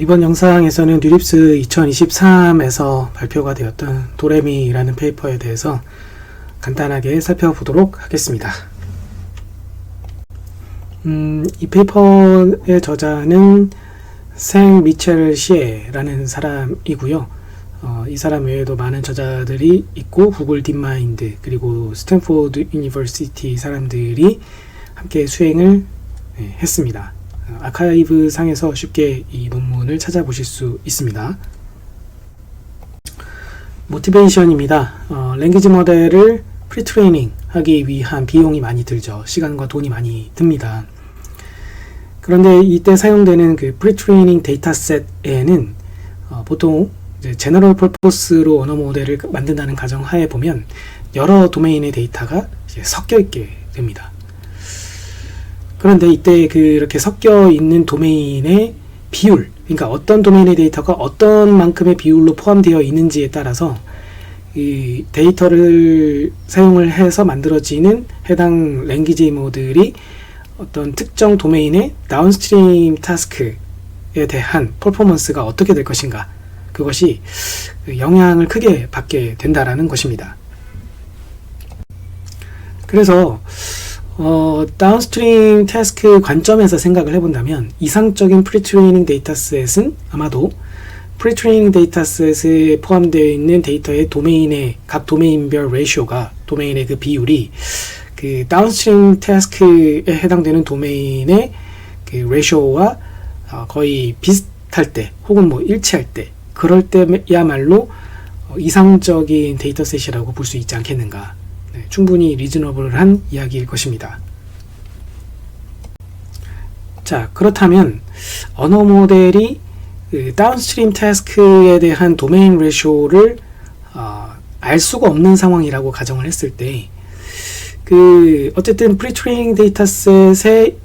이번 영상에서는 뉴립스 2023에서 발표가 되었던 도레미라는 페이퍼에 대해서 간단하게 살펴보도록 하겠습니다. 이 페이퍼의 저자는 생 미첼 시에라는 사람이고요. 이 사람 외에도 많은 저자들이 있고 구글 딥마인드 그리고 스탠포드 유니버시티 사람들이 함께 수행을 했습니다. 아카이브 상에서 쉽게 이 논문을 찾아보실 수 있습니다. 모티베이션입니다. 랭귀지 모델을 프리트레이닝 하기 위한 비용이 많이 들죠. 시간과 돈이 많이 듭니다. 그런데 이때 사용되는 그 프리트레이닝 데이터셋에는 보통 이제 제너럴 퍼포스로 언어 모델을 만든다는 가정하에 보면 여러 도메인의 데이터가 이제 섞여 있게 됩니다. 그런데 이때 그렇게 섞여 있는 도메인의 비율, 그러니까 어떤 도메인의 데이터가 어떤 만큼의 비율로 포함되어 있는지에 따라서 이 데이터를 사용을 해서 만들어지는 해당 랭귀지 모델이 어떤 특정 도메인의 다운스트림 타스크에 대한 퍼포먼스가 어떻게 될 것인가, 그것이 영향을 크게 받게 된다라는 것입니다. 그래서 다운스트림 태스크 관점에서 생각을 해본다면 이상적인 프리트레이닝 데이터셋은 아마도 프리트레이닝 데이터셋에 포함되어 있는 데이터의 도메인의 각 도메인별 레이쇼가 도메인의 그 비율이 그 다운스트림 태스크에 해당되는 도메인의 그 레이쇼와 거의 비슷할 때 혹은 뭐 일치할 때, 그럴 때야말로 이상적인 데이터셋이라고 볼 수 있지 않겠는가. 충분히 리즈너블한 이야기일 것입니다. 자, 그렇다면 언어 모델이 그 다운스트림 태스크에 대한 도메인 레이쇼를 알 수가 없는 상황이라고 가정을 했을 때, 그 어쨌든 프리트레이닝 데이터셋에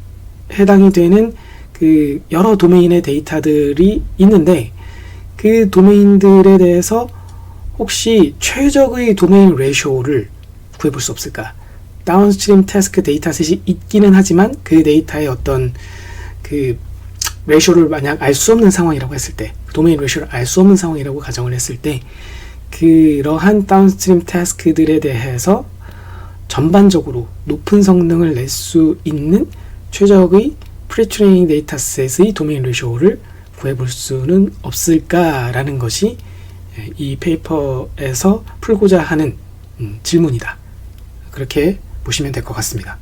해당이 되는 그 여러 도메인의 데이터들이 있는데 그 도메인들에 대해서 혹시 최적의 도메인 레이쇼를 구해볼 수 없을까? 다운스트림 태스크 데이터셋이 있기는 하지만 그 데이터의 어떤 그 레이쇼를 만약 알 수 없는 상황이라고 했을 때, 도메인 레이쇼를 알 수 없는 상황이라고 가정을 했을 때, 그러한 다운스트림 태스크들에 대해서 전반적으로 높은 성능을 낼 수 있는 최적의 프리트레이닝 데이터셋의 도메인 레이쇼를 구해볼 수는 없을까라는 것이 이 페이퍼에서 풀고자 하는 질문이다. 그렇게 보시면 될 것 같습니다.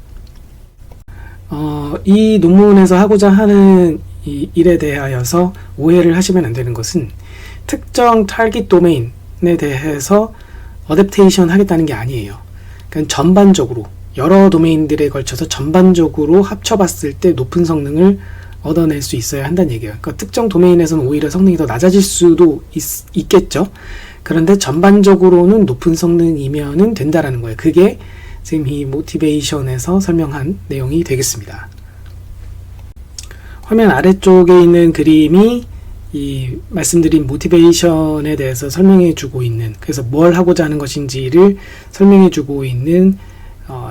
이 논문에서 하고자 하는 이 일에 대하여서 오해를 하시면 안 되는 것은 특정 타깃 도메인에 대해서 어댑테이션 하겠다는 게 아니에요. 그러니까 전반적으로 여러 도메인들에 걸쳐서 전반적으로 합쳐봤을 때 높은 성능을 얻어낼 수 있어야 한다는 얘기예요. 그러니까 특정 도메인에서는 오히려 성능이 더 낮아질 수도 있겠죠. 그런데 전반적으로는 높은 성능이면은 된다라는 거예요. 그게 지금 이 모티베이션에서 설명한 내용이 되겠습니다. 화면 아래쪽에 있는 그림이 이 말씀드린 모티베이션에 대해서 설명해 주고 있는, 그래서 뭘 하고자 하는 것인지를 설명해 주고 있는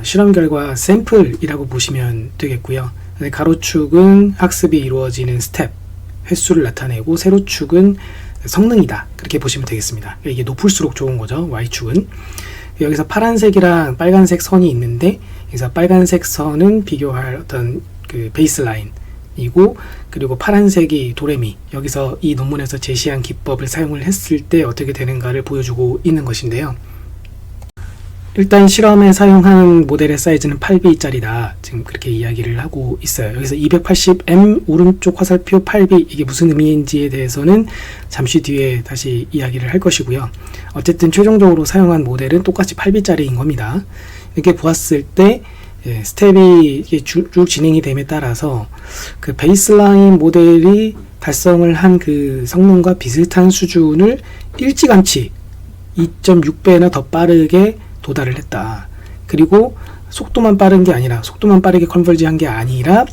실험 결과 샘플이라고 보시면 되겠고요. 가로축은 학습이 이루어지는 스텝, 횟수를 나타내고 세로축은 성능이다. 그렇게 보시면 되겠습니다. 이게 높을수록 좋은 거죠. Y축은. 여기서 파란색이랑 빨간색 선이 있는데, 여기서 빨간색 선은 비교할 어떤 그 베이스라인이고, 그리고 파란색이 도레미, 여기서 이 논문에서 제시한 기법을 사용을 했을 때 어떻게 되는가를 보여주고 있는 것인데요. 일단 실험에 사용한 모델의 사이즈는 8B짜리다. 지금 그렇게 이야기를 하고 있어요. 여기서 280M 오른쪽 화살표 8B, 이게 무슨 의미인지에 대해서는 잠시 뒤에 다시 이야기를 할 것이고요. 어쨌든 최종적으로 사용한 모델은 똑같이 8B짜리인 겁니다. 이렇게 보았을 때 스텝이 쭉 진행이 됨에 따라서 그 베이스라인 모델이 달성을 한 그 성능과 비슷한 수준을 일찌감치 2.6배나 더 빠르게 도달을 했다. 그리고 속도만 빠른 게 아니라, 속도만 빠르게 컨버지한 게 아니라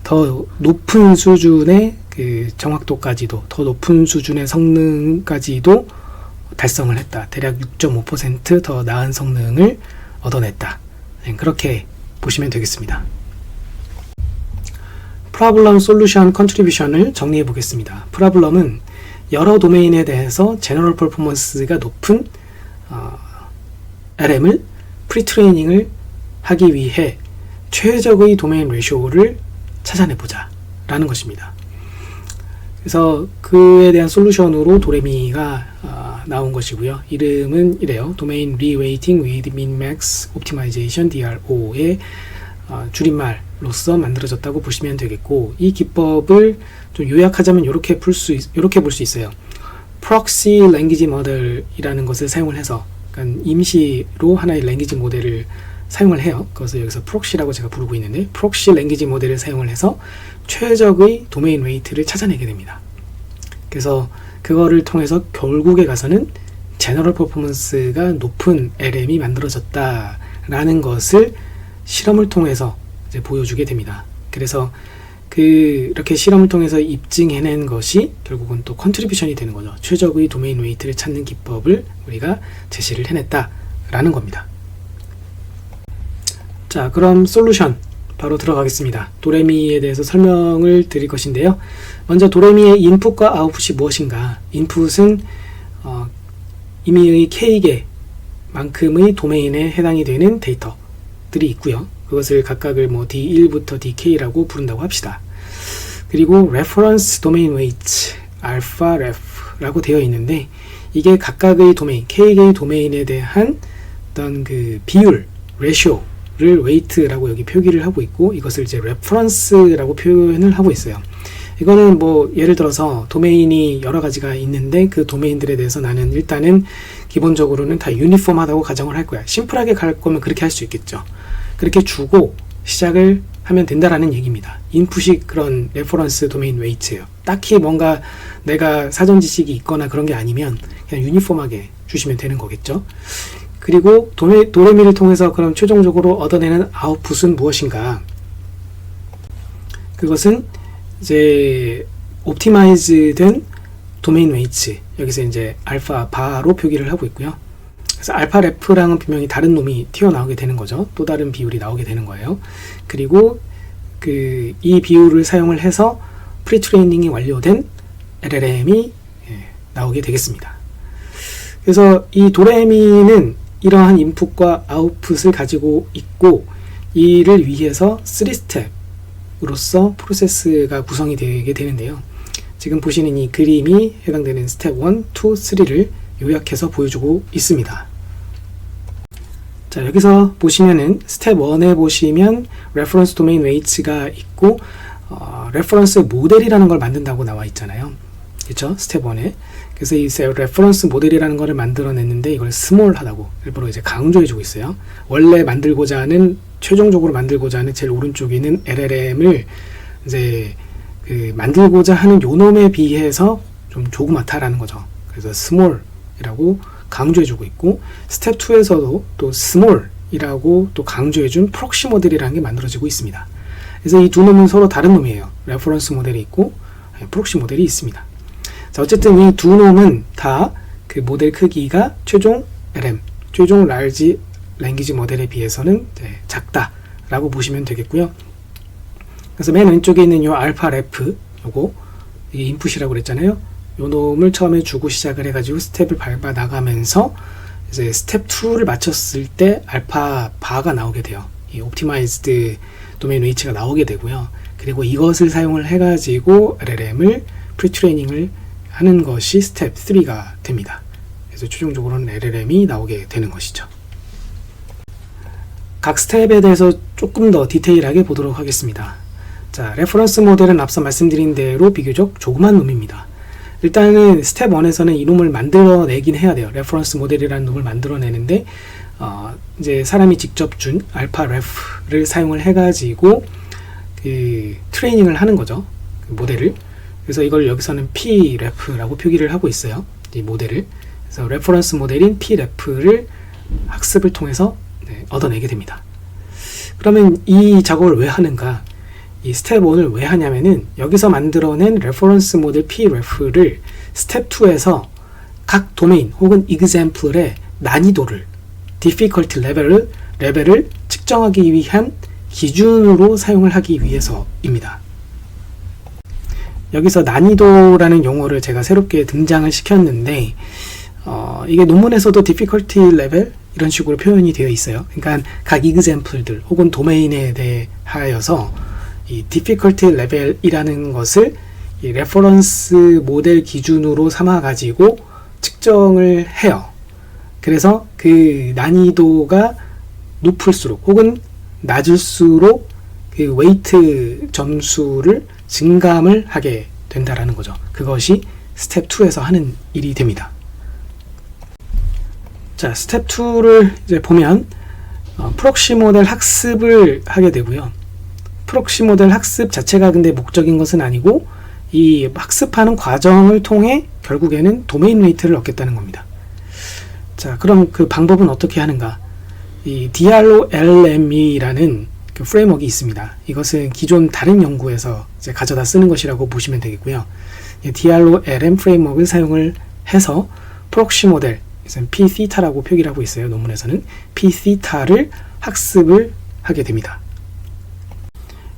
더 높은 수준의 그 정확도까지도, 더 높은 수준의 성능까지도 달성을 했다. 대략 6.5% 더 나은 성능을 얻어냈다. 그렇게 보시면 되겠습니다. Problem, Solution, Contribution을 정리해 보겠습니다. Problem은 여러 도메인에 대해서 General Performance가 높은 LM을 프리트레이닝을 하기 위해 최적의 도메인 레시오를 찾아내보자 라는 것입니다. 그래서 그에 대한 솔루션으로 도레미가 나온 것이고요. 이름은 이래요. 도메인 리웨이팅 with min-max optimization DRO의 줄임말로서 만들어졌다고 보시면 되겠고, 이 기법을 좀 요약하자면 이렇게 볼 수 있어요. Proxy Language Model이라는 것을 사용을 해서, 그러니까 임시로 하나의 랭귀지 모델을 사용을 해요. 그래서 여기서 프록시라고 제가 부르고 있는데, 프록시 랭귀지 모델을 사용을 해서 최적의 도메인 웨이트를 찾아내게 됩니다. 그래서 그거를 통해서 결국에 가서는 제너럴 퍼포먼스가 높은 LM이 만들어졌다라는 것을 실험을 통해서 이제 보여주게 됩니다. 그래서 이렇게 실험을 통해서 입증해낸 것이 결국은 또 컨트리뷰션이 되는 거죠. 최적의 도메인 웨이트를 찾는 기법을 우리가 제시를 해냈다라는 겁니다. 자, 그럼 솔루션 바로 들어가겠습니다. 도레미에 대해서 설명을 드릴 것인데요. 먼저 도레미의 인풋과 아웃풋이 무엇인가? 인풋은 임의의 K개만큼의 도메인에 해당이 되는 데이터들이 있고요. 그것을 각각을 D1부터 DK라고 부른다고 합시다. 그리고 reference domain weight, alpha ref라고 되어 있는데, 이게 각각의 도메인, K개의 도메인에 대한 어떤 그 비율, ratio를 weight라고 여기 표기를 하고 있고, 이것을 이제 reference라고 표현을 하고 있어요. 이거는 예를 들어서 도메인이 여러 가지가 있는데, 그 도메인들에 대해서 나는 일단은 기본적으로는 다 유니폼하다고 가정을 할 거야. 심플하게 갈 거면 그렇게 할 수 있겠죠. 그렇게 주고 시작을 하면 된다라는 얘기입니다. 인풋이 그런 레퍼런스 도메인 웨이트예요. 딱히 뭔가 내가 사전 지식이 있거나 그런 게 아니면 그냥 유니폼하게 주시면 되는 거겠죠. 그리고 도레미를 통해서 그럼 최종적으로 얻어내는 아웃풋은 무엇인가? 그것은 이제 옵티마이즈된 도메인 웨이트, 여기서 이제 알파 바로 표기를 하고 있고요. 그래서 알파 랩랑은 분명히 다른 놈이 튀어나오게 되는 거죠. 또 다른 비율이 나오게 되는 거예요. 그리고 이 비율을 사용을 해서 프리트레이닝이 완료된 LLM이 나오게 되겠습니다. 그래서 이 도레미는 이러한 인풋과 아웃풋을 가지고 있고, 이를 위해서 3스텝으로서 프로세스가 구성이 되게 되는데요. 지금 보시는 이 그림이 해당되는 스텝 1, 2, 3를 요약해서 보여주고 있습니다. 자, 여기서 보시면은 스텝 1에 보시면 reference domain weights가 있고 reference 모델이라는 걸 만든다고 나와 있잖아요. 그렇죠? 스텝 1에. 그래서 이 reference 모델이라는 거를 만들어냈는데, 이걸 스몰하다고 일부러 이제 강조해주고 있어요. 원래 최종적으로 만들고자 하는 제일 오른쪽에 있는 LLM을 이제 만들고자 하는 요놈에 비해서 좀 조그맣다라는 거죠. 그래서 스몰이라고 강조해주고 있고, 스텝 2에서도 또 스몰이라고 또 강조해준 프록시 모델이라는 게 만들어지고 있습니다. 그래서 이 두 놈은 서로 다른 놈이에요. 레퍼런스 모델이 있고 프록시 모델이 있습니다. 자, 어쨌든 이 두 놈은 다 그 모델 크기가 최종 LM, 최종 large language 모델에 비해서는 작다라고 보시면 되겠고요. 그래서 맨 왼쪽에 있는 요 알파 래프, 요거 이게 인풋이라고 그랬잖아요. 요 놈을 처음에 주고 시작을 해가지고 스텝을 밟아 나가면서 이제 스텝 2를 마쳤을 때 알파 바가 나오게 돼요. 이 옵티마이즈드 도메인 웨이츠가 나오게 되고요. 그리고 이것을 사용을 해가지고 LLM을 프리트레이닝을 하는 것이 스텝 3가 됩니다. 그래서 최종적으로는 LLM이 나오게 되는 것이죠. 각 스텝에 대해서 조금 더 디테일하게 보도록 하겠습니다. 자, 레퍼런스 모델은 앞서 말씀드린 대로 비교적 조그만 놈입니다. 일단은 스텝 1에서는 이 놈을 만들어내긴 해야 돼요. 레퍼런스 모델이라는 놈을 만들어내는데, 이제 사람이 직접 준 알파 랩을 사용을 해가지고 트레이닝을 하는 거죠. 모델을. 그래서 이걸 여기서는 P-랩라고 표기를 하고 있어요. 이 모델을. 그래서 레퍼런스 모델인 P-랩를 학습을 통해서 얻어내게 됩니다. 그러면 이 작업을 왜 하는가? 이 스텝 1을 왜 하냐면은, 여기서 만들어낸 레퍼런스 모델 P-랩을 스텝 2에서 각 도메인 혹은 example의 난이도를, difficulty 레벨을 측정하기 위한 기준으로 사용을 하기 위해서입니다. 여기서 난이도라는 용어를 제가 새롭게 등장을 시켰는데 이게 논문에서도 difficulty level 이런 식으로 표현이 되어 있어요. 그러니까 각 example들 혹은 도메인에 대하여서 이 difficulty level이라는 것을 이 레퍼런스 모델 기준으로 삼아 가지고 측정을 해요. 그래서 그 난이도가 높을수록 혹은 낮을수록 그 웨이트 점수를 증감을 하게 된다라는 거죠. 그것이 스텝 2에서 하는 일이 됩니다. 자, 스텝 2를 이제 보면 프록시 모델 학습을 하게 되고요. 프록시 모델 학습 자체가 근데 목적인 것은 아니고 이 학습하는 과정을 통해 결국에는 도메인 웨이트를 얻겠다는 겁니다. 자, 그럼 그 방법은 어떻게 하는가? 이 DROLM이라는 그 프레임워크가 있습니다. 이것은 기존 다른 연구에서 이제 가져다 쓰는 것이라고 보시면 되겠고요. 이 DROLM 프레임워크를 사용을 해서 프록시 모델, Pθ라고 표기를 하고 있어요. 논문에서는 Pθ를 학습을 하게 됩니다.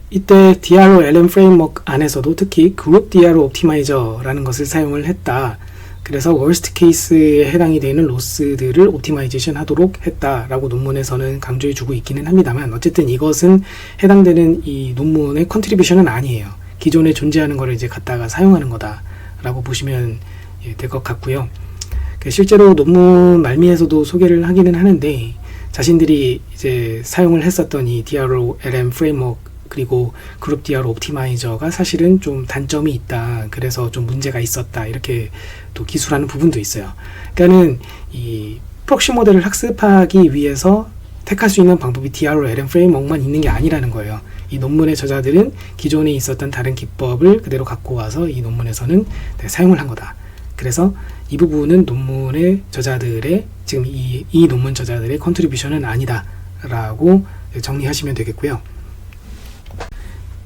이때 DROLM 프레임워크 안에서도 특히 그룹 DRO 옵티마이저라는 것을 사용을 했다. 그래서 월스트 케이스에 해당이 되는 로스들을 옵티마이제이션 하도록 했다라고 논문에서는 강조해 주고 있기는 합니다만, 어쨌든 이것은 해당되는 이 논문의 컨트리뷰션은 아니에요. 기존에 존재하는 거를 이제 갖다가 사용하는 거다라고 보시면 될 것 같고요. 실제로 논문 말미에서도 소개를 하기는 하는데, 자신들이 이제 사용을 했었던 이 DROLM 프레임워크 그리고 그룹 DRO 옵티마이저가 사실은 좀 단점이 있다. 그래서 좀 문제가 있었다. 이렇게 또 기술하는 부분도 있어요. 그러니까는 이 프록시 모델을 학습하기 위해서 택할 수 있는 방법이 DROLM 프레임워크만 있는 게 아니라는 거예요. 이 논문의 저자들은 기존에 있었던 다른 기법을 그대로 갖고 와서 이 논문에서는 사용을 한 거다. 그래서 이 부분은 논문의 저자들의 지금 이 논문 저자들의 컨트리뷰션은 아니다 라고 정리하시면 되겠고요.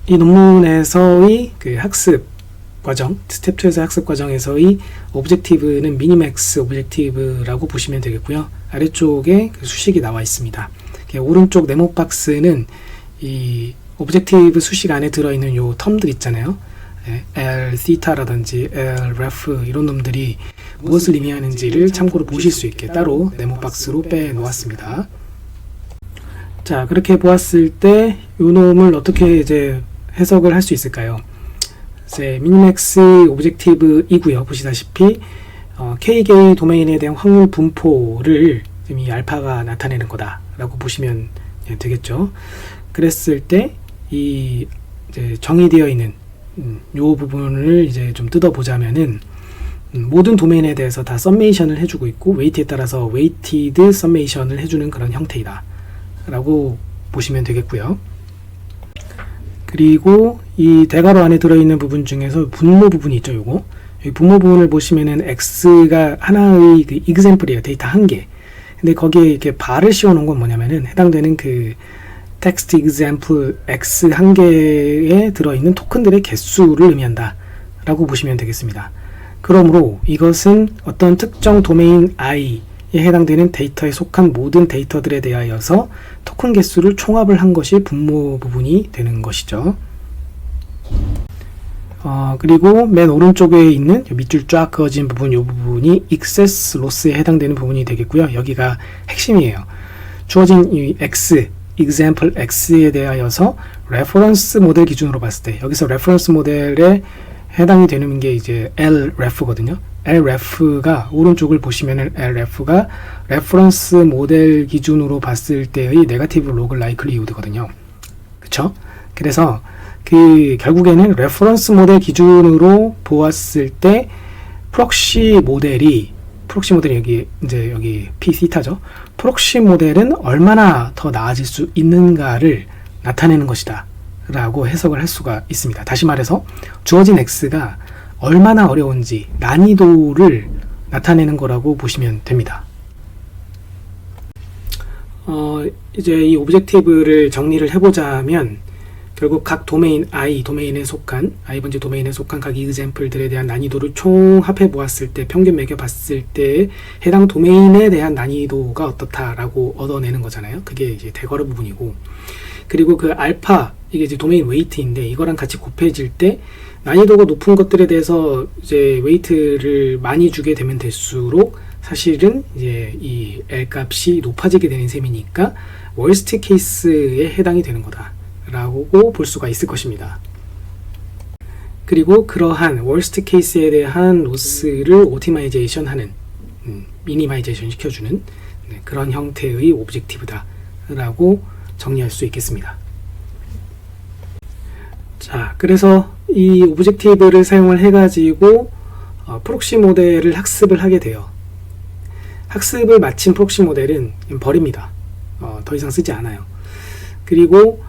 이 논문에서의 그 학습 과정, 스텝 2에서 학습 과정에서의 오브젝티브는 미니맥스 오브젝티브라고 보시면 되겠고요. 아래쪽에 그 수식이 나와 있습니다. 오른쪽 네모 박스는 이 오브젝티브 수식 안에 들어있는 요 텀들 있잖아요. L, θ라든지 L, ref 이런 놈들이 무엇을 의미하는지를 참고로 보실 수 있게 따로 네모 박스로 빼 놓았습니다. 자, 그렇게 보았을 때 이 놈을 어떻게 이제 해석을 할 수 있을까요? 이제 미니맥스 오브젝티브이고요. 보시다시피 K개의 도메인에 대한 확률 분포를 지금 이 알파가 나타내는 거다라고 보시면 되겠죠. 그랬을 때 이 이제 정의되어 있는 요 부분을 이제 좀 뜯어보자면은 모든 도메인에 대해서 다 썸메이션을 해주고 있고 웨이트에 따라서 웨이티드 썸메이션을 해주는 그런 형태이다 라고 보시면 되겠고요. 그리고 이 대괄호 안에 들어있는 부분 중에서 분모 부분이 있죠. 요거 여기 분모 부분을 보시면은 x가 하나의 그 example이에요. 데이터 한 개. 근데 거기에 이렇게 bar을 씌워놓은 건 뭐냐면은 해당되는 그 text example x 한 개에 들어있는 토큰들의 개수를 의미한다 라고 보시면 되겠습니다. 그러므로 이것은 어떤 특정 도메인 i에 해당되는 데이터에 속한 모든 데이터들에 대하여서 토큰 개수를 총합을 한 것이 분모 부분이 되는 것이죠. 그리고 맨 오른쪽에 있는 밑줄 쫙 그어진 부분, 이 부분이 excess loss에 해당되는 부분이 되겠고요. 여기가 핵심이에요. 주어진 이 x, example x에 대하여서 reference 모델 기준으로 봤을 때, 여기서 reference 모델에 해당이 되는 게 이제 LREF거든요. LREF가 오른쪽을 보시면은 LREF가 reference 모델 기준으로 봤을 때의 네거티브 로그 라이클리후드거든요. 그쵸? 그래서 그 결국에는 reference 모델 기준으로 보았을 때 프록시 모델이 여기 Pθ죠. 프록시 모델은 얼마나 더 나아질 수 있는가를 나타내는 것이다 라고 해석을 할 수가 있습니다. 다시 말해서 주어진 x가 얼마나 어려운지 난이도를 나타내는 거라고 보시면 됩니다. 이제 이 오브젝티브를 정리를 해보자면 결국 각 도메인 도메인에 속한 번째 도메인에 속한 각 example들에 대한 난이도를 총합해 보았을 때 평균 매겨 봤을 때 해당 도메인에 대한 난이도가 어떻다라고 얻어내는 거잖아요. 그게 이제 대괄호 부분이고, 그리고 그 알파, 이게 이제 도메인 웨이트인데 이거랑 같이 곱해질 때 난이도가 높은 것들에 대해서 이제 웨이트를 많이 주게 되면 될수록 사실은 이제 이 L 값이 높아지게 되는 셈이니까 월스트 케이스에 해당이 되는 거다라고 볼 수가 있을 것입니다. 그리고 그러한 월스트 케이스에 대한 로스를 오티마이제이션 하는, 미니마이제이션 시켜주는 그런 형태의 오브젝티브다라고 정리할 수 있겠습니다. 자, 그래서 이 오브젝티브를 사용을 해가지고 프록시 모델을 학습을 하게 돼요. 학습을 마친 프록시 모델은 버립니다. 더 이상 쓰지 않아요. 그리고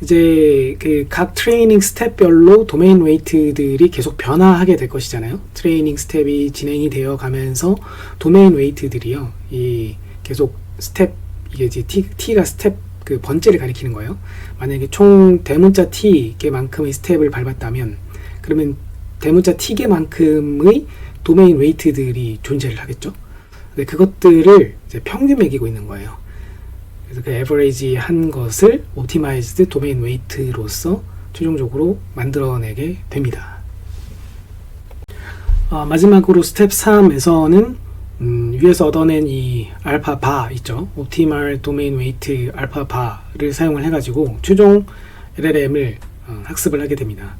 이제 그 각 트레이닝 스텝별로 도메인 웨이트들이 계속 변화하게 될 것이잖아요. 트레이닝 스텝이 진행이 되어 가면서 도메인 웨이트들이요, 이 계속 스텝, 이게 이제 T가 스텝 그 번째를 가리키는 거예요. 만약에 총 대문자 T개만큼의 스텝을 밟았다면 그러면 대문자 T개만큼의 도메인 웨이트들이 존재를 하겠죠. 근데 그것들을 이제 평균 매기고 있는 거예요. 그래서 그 에버리지 한 것을 옵티마이즈드 도메인 웨이트로서 최종적으로 만들어내게 됩니다. 마지막으로 스텝 3에서는 위에서 얻어낸 이 알파 바 있죠. 옵티멀 도메인 웨이트 알파 바를 사용을 해가지고 최종 LLM을 학습을 하게 됩니다.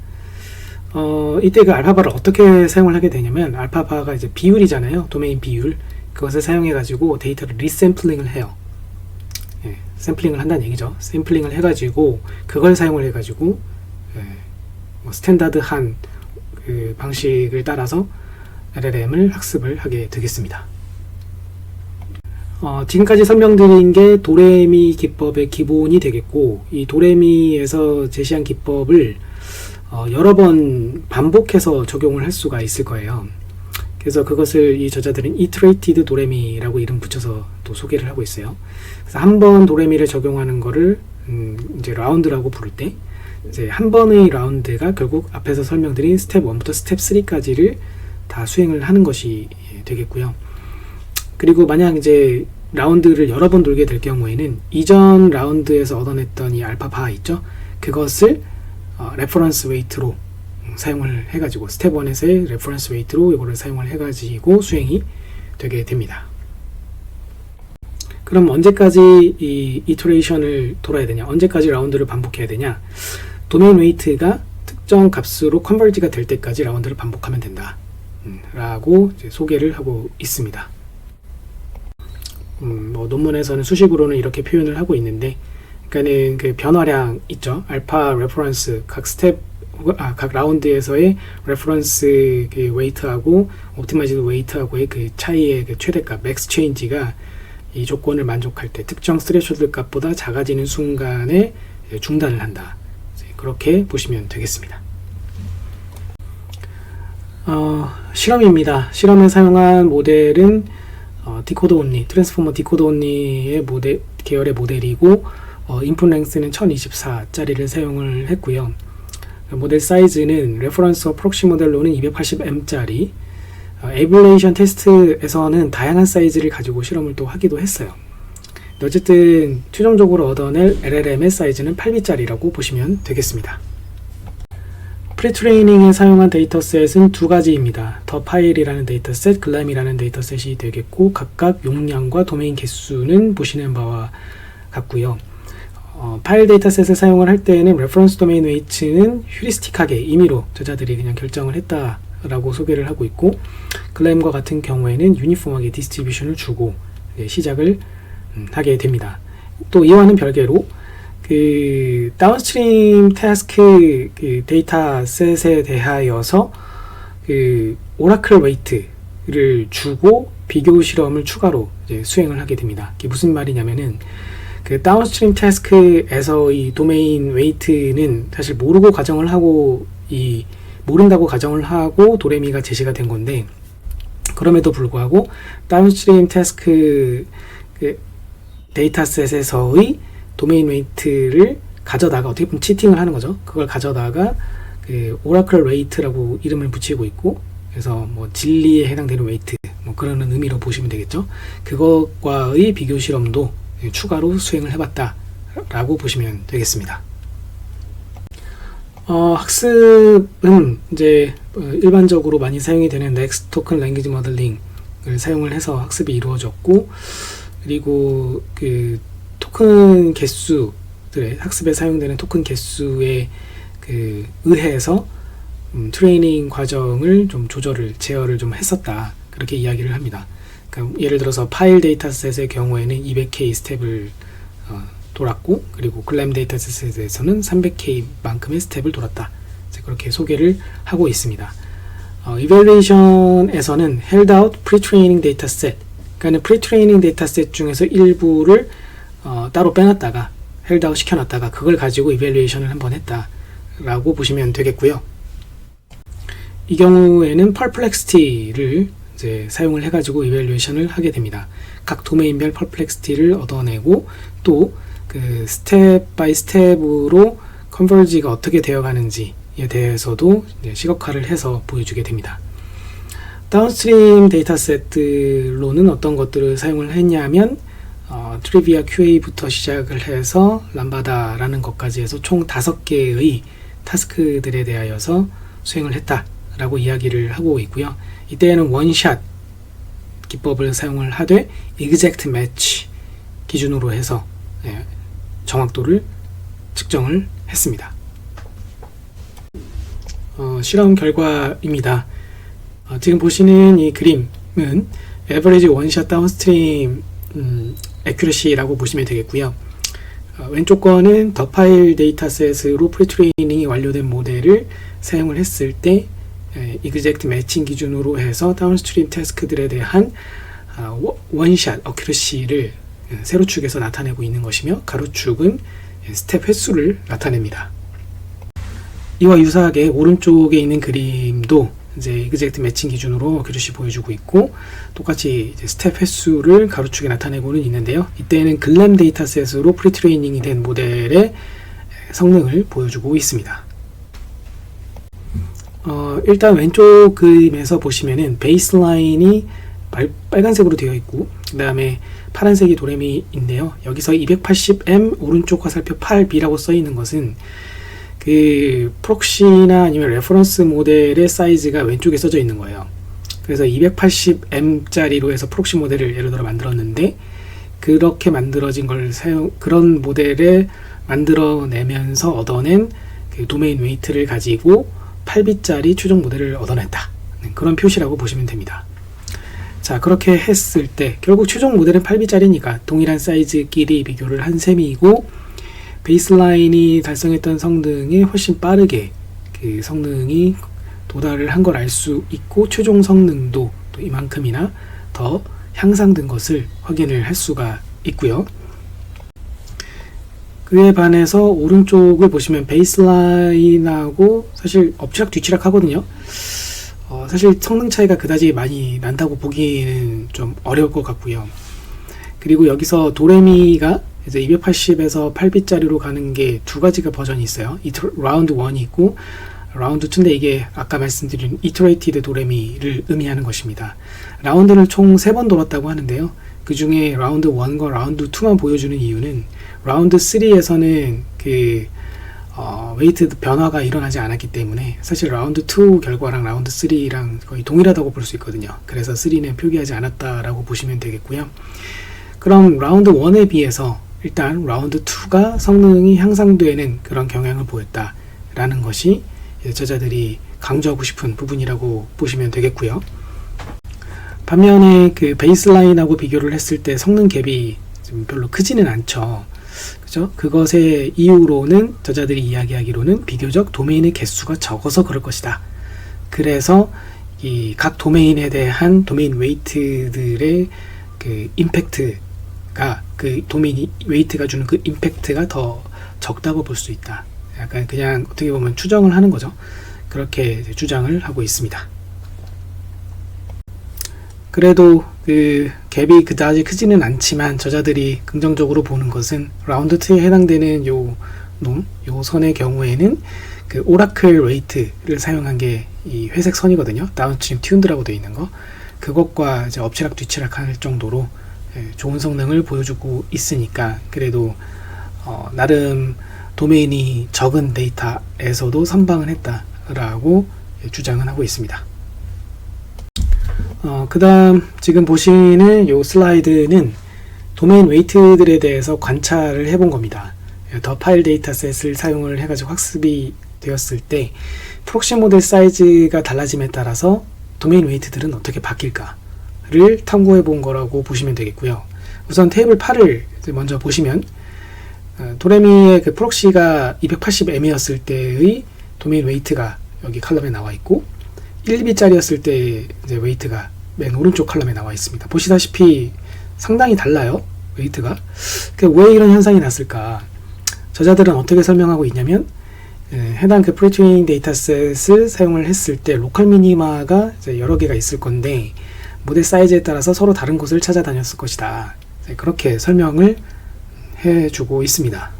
이때 그 알파 바를 어떻게 사용을 하게 되냐면, 알파 바가 이제 비율이잖아요. 도메인 비율. 그것을 사용해가지고 데이터를 리샘플링을 해요. 예, 샘플링을 한다는 얘기죠. 샘플링을 해가지고 그걸 사용을 해가지고 뭐 스탠다드한 그 방식을 따라서 LLM을 학습을 하게 되겠습니다. 지금까지 설명드린 게 도레미 기법의 기본이 되겠고, 이 도레미에서 제시한 기법을 여러 번 반복해서 적용을 할 수가 있을 거예요. 그래서 그것을 이 저자들은 iterated 도레미라고 이름 붙여서 또 소개를 하고 있어요. 그래서 한 번 도레미를 적용하는 거를 이제 라운드라고 부를 때, 이제 한 번의 라운드가 결국 앞에서 설명드린 스텝 1부터 스텝 3까지를 다 수행을 하는 것이 되겠고요. 그리고 만약 이제 라운드를 여러 번 돌게 될 경우에는 이전 라운드에서 얻어냈던 이 알파 바 있죠? 그것을 레퍼런스 웨이트로 사용을 해가지고, 스텝 1에서의 레퍼런스 웨이트로 이거를 사용을 해가지고 수행이 되게 됩니다. 그럼 언제까지 이 이터레이션을 돌아야 되냐? 언제까지 라운드를 반복해야 되냐? 도메인 웨이트가 특정 값으로 컨버지가 될 때까지 라운드를 반복하면 된다. 라고 이제 소개를 하고 있습니다. 뭐 논문에서는 수식으로는 이렇게 표현을 하고 있는데, 그러니까는 그 변화량 있죠. 알파 레퍼런스 각 스텝 각 라운드에서의 레퍼런스 그 웨이트하고 옵티마이즈드 웨이트하고의 그 차이의 그 최대값 맥스 체인지가 이 조건을 만족할 때 특정 스레쇼드 값보다 작아지는 순간에 중단을 한다. 그렇게 보시면 되겠습니다. 실험입니다. 실험에 사용한 모델은 디코더 온리, 트랜스포머 디코더 온리의 모델 계열의 모델이고, 인풋 랭스는 1024짜리를 사용을 했고요. 모델 사이즈는 레퍼런스와 프록시 모델로는 280M짜리, 에뮬레이션 테스트에서는 다양한 사이즈를 가지고 실험을 또 하기도 했어요. 어쨌든 최종적으로 얻어낼 LLM의 사이즈는 8B짜리라고 보시면 되겠습니다. 프리트레이닝에 사용한 데이터셋은 두 가지입니다. 더 파일이라는 데이터셋, 글램이라는 데이터셋이 되겠고, 각각 용량과 도메인 개수는 보시는 바와 같고요. 파일 데이터셋을 사용을 할 때에는 레퍼런스 도메인 웨이트는 휴리스틱하게 임의로 저자들이 그냥 결정을 했다라고 소개를 하고 있고, 글램과 같은 경우에는 유니폼하게 디스트리뷰션을 주고 시작을 하게 됩니다. 또 이와는 별개로 그 다운스트림 태스크 그 데이터셋에 대하여서 그 오라클 웨이트를 주고 비교 실험을 추가로 이제 수행을 하게 됩니다. 이게 무슨 말이냐면은, 그 다운스트림 태스크에서 이 도메인 웨이트는 사실 모른다고 가정을 하고 도레미가 제시가 된 건데, 그럼에도 불구하고 다운스트림 태스크 그 데이터셋에서의 도메인 웨이트를 가져다가 어떻게 보면 치팅을 하는 거죠. 그걸 가져다가 그 오라클 웨이트라고 이름을 붙이고 있고, 그래서 뭐 진리에 해당되는 웨이트 뭐 그런 의미로 보시면 되겠죠. 그것과의 비교 실험도 추가로 수행을 해봤다 라고 보시면 되겠습니다. 학습은 이제 일반적으로 많이 사용이 되는 Next Token Language Modeling을 사용을 해서 학습이 이루어졌고, 그리고 그 토큰 개수들의 학습에 사용되는 토큰 개수에 의해서 트레이닝 과정을 좀 제어를 좀 했었다, 그렇게 이야기를 합니다. 그러니까 예를 들어서 파일 데이터셋의 경우에는 200K 스텝을 돌았고, 그리고 글램 데이터셋에 대해서는 300K만큼의 스텝을 돌았다, 그렇게 소개를 하고 있습니다. 이밸루에이션에서는 held out pre-training dataset, 그러니까 pre-training dataset 중에서 일부를 따로 빼놨다가 held out 시켜놨다가 그걸 가지고 이밸루에이션을 한번 했다 라고 보시면 되겠고요. 이 경우에는 perplexity를 이제 사용을 해가지고 이밸루에이션을 하게 됩니다. 각 도메인별 perplexity를 얻어내고, 또 그 스텝 바이 스텝으로 컨버지가 어떻게 되어가는지에 대해서도 이제 시각화를 해서 보여주게 됩니다. 다운스트림 데이터셋로는 어떤 것들을 사용을 했냐면 트리비아 QA부터 시작을 해서 람바다라는 것까지 해서 총 5개의 타스크들에 대하여서 수행을 했다라고 이야기를 하고 있고요. 이때에는 원샷 기법을 사용을 하되 exact match 기준으로 해서 정확도를 측정을 했습니다. 실험 결과입니다. 지금 보시는 이 그림은 average 원샷 다운스트림 accuracy라고 보시면 되겠고요. 왼쪽 거는 더 파일 데이터셋으로 프리트레이닝이 완료된 모델을 사용을 했을 때 exact matching 기준으로 해서 다운스트림 태스크들에 대한 원샷 어큐러시를 세로축에서 나타내고 있는 것이며, 가로축은 스텝 횟수를 나타냅니다. 이와 유사하게 오른쪽에 있는 그림도 이제 exact matching 기준으로 어큐러시 보여주고 있고, 똑같이 이제 스텝 횟수를 가로축에 나타내고는 있는데요. 이때는 글램 데이터셋으로 프리트레이닝이 된 모델의 성능을 보여주고 있습니다. 일단 왼쪽 그림에서 보시면은 베이스라인이 빨간색으로 되어 있고, 그 다음에 파란색이 도레미인데요. 여기서 280M 오른쪽 화살표 8B라고 써 있는 것은 그 프록시나 아니면 레퍼런스 모델의 사이즈가 왼쪽에 써져 있는 거예요. 그래서 280M짜리로 해서 프록시 모델을 예를 들어 만들었는데, 그렇게 만들어진 걸 그런 모델을 만들어내면서 얻어낸 그 도메인 웨이트를 가지고 8B짜리 최종 모델을 얻어냈다, 그런 표시라고 보시면 됩니다. 자, 그렇게 했을 때 결국 최종 모델은 8B짜리니까 동일한 사이즈끼리 비교를 한 셈이고, 베이스라인이 달성했던 성능이 훨씬 빠르게 그 성능이 도달을 한 걸 알 수 있고, 최종 성능도 또 이만큼이나 더 향상된 것을 확인을 할 수가 있고요. 그에 반해서 오른쪽을 보시면 베이스라인하고 사실 엎치락 뒤치락 하거든요. 사실 성능 차이가 그다지 많이 난다고 보기에는 좀 어려울 것 같고요. 그리고 여기서 도레미가 이제 280에서 8B짜리로 가는 게 두 가지가 버전이 있어요. 라운드 1이 있고 라운드 2인데, 이게 아까 말씀드린 이터레이티드 도레미를 의미하는 것입니다. 라운드를 총 3번 돌았다고 하는데요. 그 중에 라운드 1과 라운드 2만 보여주는 이유는 라운드 3에서는 그 웨이트 변화가 일어나지 않았기 때문에 사실 라운드 2 결과랑 라운드 3랑 거의 동일하다고 볼 수 있거든요. 그래서 3는 표기하지 않았다라고 보시면 되겠고요. 그럼 라운드 1에 비해서 일단 라운드 2가 성능이 향상되는 그런 경향을 보였다라는 것이 저자들이 강조하고 싶은 부분이라고 보시면 되겠고요. 반면에 그 베이스라인하고 비교를 했을 때 성능 갭이 좀 별로 크지는 않죠. 그죠? 그것의 이유로는 저자들이 이야기하기로는 비교적 도메인의 개수가 적어서 그럴 것이다. 그래서 이 각 도메인에 대한 도메인 웨이트들의 그 임팩트가, 그 도메인 웨이트가 주는 그 임팩트가 더 적다고 볼 수 있다. 약간 그냥 어떻게 보면 추정을 하는 거죠. 그렇게 주장을 하고 있습니다. 그래도 그 갭이 그다지 크지는 않지만 저자들이 긍정적으로 보는 것은 라운드 2에 해당되는 요 선의 경우에는 그 오라클 웨이트를 사용한 게 이 회색 선이거든요. 다운스트림 튠드라고 되어 있는 거. 그것과 이제 엎치락 뒤치락 할 정도로 좋은 성능을 보여주고 있으니까, 그래도 나름 도메인이 적은 데이터에서도 선방을 했다라고 주장을 하고 있습니다. 그 다음 지금 보시는 이 슬라이드는 도메인 웨이트들에 대해서 관찰을 해본 겁니다. 더 파일 데이터셋을 사용을 해가지고 학습이 되었을 때 프록시 모델 사이즈가 달라짐에 따라서 도메인 웨이트들은 어떻게 바뀔까를 탐구해 본 거라고 보시면 되겠고요. 우선 테이블 8을 먼저 보시면 도레미의 그 프록시가 280M이었을 때의 도메인 웨이트가 여기 컬럼에 나와 있고 1B짜리였을 때 이제 웨이트가 맨 오른쪽 컬럼에 나와 있습니다. 보시다시피 상당히 달라요. 웨이트가. 왜 이런 현상이 났을까? 저자들은 어떻게 설명하고 있냐면 해당 그 프리트레이닝 데이터셋을 사용을 했을 때 로컬 미니마가 이제 여러 개가 있을 건데 모델 사이즈에 따라서 서로 다른 곳을 찾아다녔을 것이다. 그렇게 설명을 해주고 있습니다.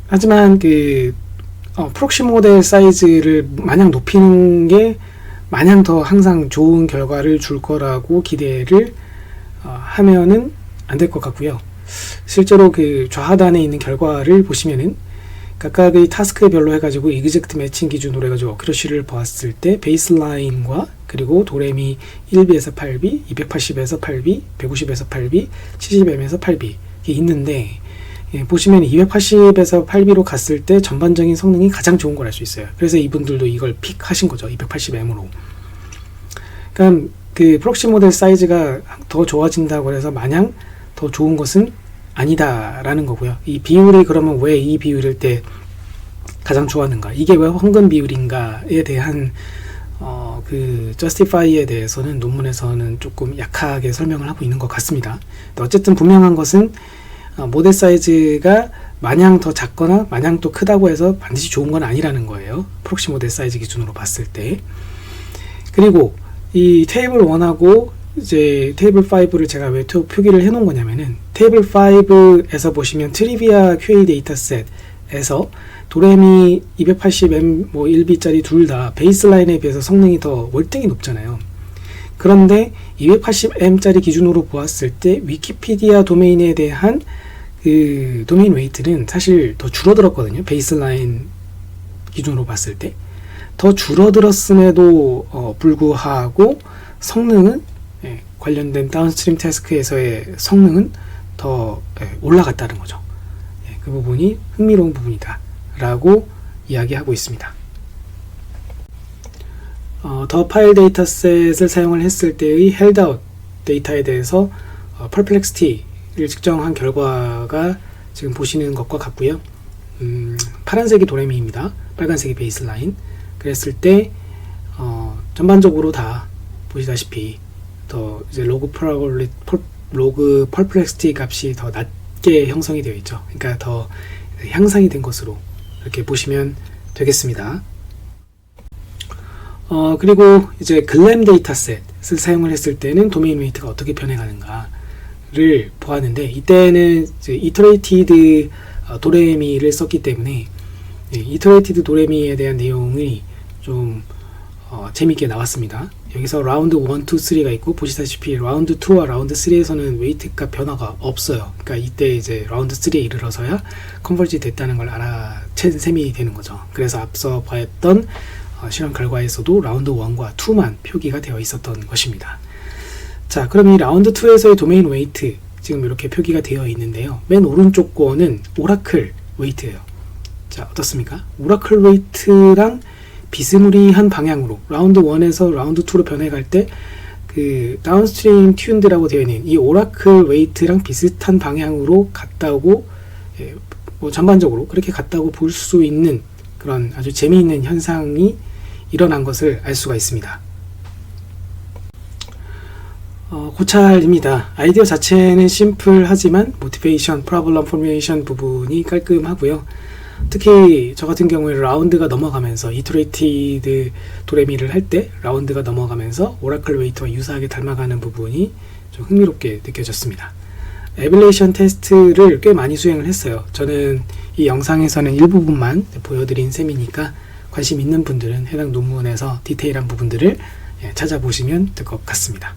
하지만 그 프록시 모델 사이즈를 마냥 높이는 게 마냥 더 항상 좋은 결과를 줄 거라고 기대를 하면은 안 될 것 같고요. 실제로 그 좌하단에 있는 결과를 보시면은 각각의 타스크별로 해가지고 이그젝트 매칭 기준으로 해가지고 어큐러시를 보았을 때 베이스라인과 그리고 도레미 1B에서 8B, 280에서 8B, 150에서 8B, 70M에서 8B 이게 있는데 보시면 280에서 8B로 갔을 때 전반적인 성능이 가장 좋은 걸 알 수 있어요. 그래서 이분들도 이걸 픽하신 거죠. 280M으로. 그러니까 그 프록시 모델 사이즈가 더 좋아진다고 해서 마냥 더 좋은 것은 아니다라는 거고요. 이 비율이 그러면 왜 이 비율일 때 가장 좋았는가? 이게 왜 황금 비율인가에 대한 그 justify에 대해서는 논문에서는 조금 약하게 설명을 하고 있는 것 같습니다. 어쨌든 분명한 것은 모델 사이즈가 마냥 더 작거나 마냥 또 크다고 해서 반드시 좋은 건 아니라는 거예요. 프록시 모델 사이즈 기준으로 봤을 때. 그리고 이 테이블 1하고 이제 테이블 5를 제가 왜 표기를 해 놓은 거냐면은 테이블 5에서 보시면 트리비아 QA 데이터셋에서 도레미 280M 1B짜리 둘 다 베이스라인에 비해서 성능이 더 월등히 높잖아요. 그런데 280M짜리 기준으로 보았을 때 위키피디아 도메인에 대한 그 도메인 웨이트는 사실 더 줄어들었거든요. 베이스라인 기준으로 봤을 때 더 줄어들었음에도 불구하고 성능은 관련된 다운스트림 태스크에서의 성능은 더 올라갔다는 거죠. 그 부분이 흥미로운 부분이다 라고 이야기하고 있습니다. 더 파일 데이터셋을 사용을 했을 때의 헬드아웃 데이터에 대해서 퍼플렉시티를 측정한 결과가 지금 보시는 것과 같고요. 파란색이 도레미입니다. 빨간색이 베이스라인. 그랬을 때 전반적으로 다 보시다시피 더 이제 로그 퍼플렉시티 값이 더 낮게 형성이 되어 있죠. 그러니까 더 향상이 된 것으로 이렇게 보시면 되겠습니다. 그리고 이제 글램 데이터셋을 사용을 했을 때는 도메인 웨이트가 어떻게 변해가는가를 보았는데 이때는 이제 이터레이티드 도레미를 썼기 때문에 이터레이티드 도레미에 대한 내용이 좀 재밌게 나왔습니다. 여기서 라운드 1, 2, 3가 있고 보시다시피 라운드 2와 라운드 3에서는 웨이트값 변화가 없어요. 그러니까 이때 이제 라운드 3에 이르러서야 컨버지 됐다는 걸 알아챈 셈이 되는 거죠. 그래서 앞서 봤던 실험 결과에서도 라운드 1과 2만 표기가 되어 있었던 것입니다. 자, 그럼 이 라운드 2에서의 도메인 웨이트 지금 이렇게 표기가 되어 있는데요. 맨 오른쪽 거는 오라클 웨이트예요. 자, 어떻습니까? 오라클 웨이트랑 비스무리한 방향으로 라운드 1에서 라운드 2로 변해갈 때 그 다운스트림 튠드라고 되어 있는 이 오라클 웨이트랑 비슷한 방향으로 갔다고 뭐 전반적으로 그렇게 갔다고 볼 수 있는 그런 아주 재미있는 현상이 일어난 것을 알 수가 있습니다. 고찰입니다. 아이디어 자체는 심플하지만 모티베이션, 프로블럼 포메이션 부분이 깔끔하고요. 특히 저 같은 경우에 라운드가 넘어가면서 이터레이티드 도레미를 할 때 라운드가 넘어가면서 오라클 웨이트와 유사하게 닮아가는 부분이 좀 흥미롭게 느껴졌습니다. 에밸리에이션 테스트를 꽤 많이 수행을 했어요. 저는 이 영상에서는 일부분만 보여드린 셈이니까 관심 있는 분들은 해당 논문에서 디테일한 부분들을 찾아보시면 될 것 같습니다.